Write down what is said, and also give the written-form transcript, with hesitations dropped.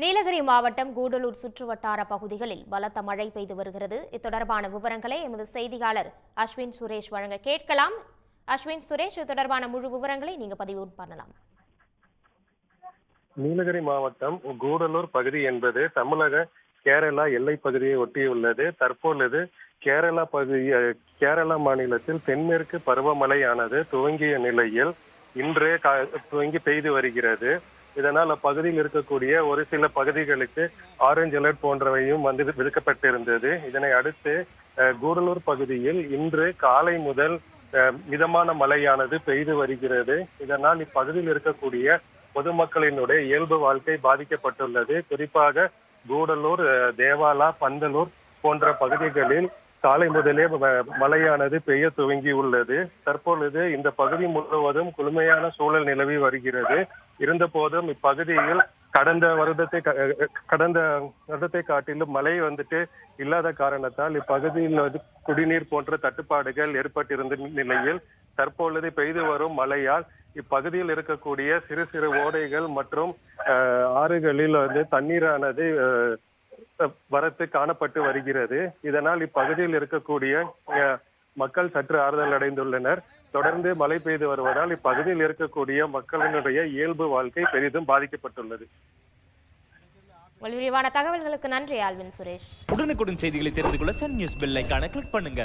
நீலகிரி மாவட்டம் கூடலூர் சுற்றுவட்டார பகுதிகளில் பலத்த மழை பெய்து வருகிறது. இது தொடர்பான விவரங்களை எமது செய்தியாளர் அஸ்வின் சுரேஷ் வழங்க கேட்கலாம். அஸ்வின் சுரேஷ், இது தொடர்பான முழு விவரங்களை நீங்க பதிவு பண்ணலாம். நீலகிரி மாவட்டம் கூடலூர் பகுதி என்பது தமிழக கேரளா எல்லை பகுதியை ஒட்டியுள்ளது. தற்பொழுது கேரளா மாநிலத்தில் தென்மேற்கு பருவமழையானது துவங்கிய நிலையில் இன்றே துவங்கி பெய்து வருகிறது. இதனால் அப்பகுதியில் இருக்கக்கூடிய ஒரு சில பகுதிகளுக்கு ஆரஞ்சு அலர்ட் போன்றவையும் விடுக்கப்பட்டிருந்தது. இதனை அடுத்து கூடலூர் பகுதியில் இன்று காலை முதல் மிதமான மழையானது பெய்து வருகிறது. இதனால் இப்பகுதியில் இருக்கக்கூடிய பொதுமக்களினுடைய இயல்பு வாழ்க்கை பாதிக்கப்பட்டுள்ளது. குறிப்பாக கூடலூர், தேவாலா, பந்தலூர் போன்ற பகுதிகளில் காலை முதலே மழையானது பெய்ய துவங்கி உள்ளது. தற்பொழுது இந்த பகுதி முழுவதும் குளுமையான சூழல் நிலவி வருகிறது. இருந்த போதும் இப்பகுதியில் கடந்த வருடத்தை காட்டிலும் மழை இல்லாத காரணத்தால் இப்பகுதியில் குடிநீர் போன்ற தட்டுப்பாடுகள் ஏற்பட்டிருந்த நிலையில் தற்பொழுது பெய்து வரும் மழையால் இப்பகுதியில் இருக்கக்கூடிய சிறு சிறு ஓடைகள் மற்றும் ஆறுகளில் தண்ணீரானது வரத்து காணப்பட்டு வருகிறது. இதனால் இப்பகுதியில் இருக்கக்கூடிய மக்கள் சற்று ஆறுதல் அடைந்துள்ளனர். தொடர்ந்து மழை பெய்து வருவதால் இப்பகுதியில் இருக்கக்கூடிய மக்களினுடைய இயல்பு வாழ்க்கை பெரிதும் பாதிக்கப்பட்டுள்ளது. விரிவான தகவல்களுக்கு நன்றி ஆல்வின் சுரேஷ். உடனுக்குடன் செய்திகளை தெரிந்து கொள்ள சன் நியூஸ் பெல் ஐகானை கிளிக் பண்ணுங்க.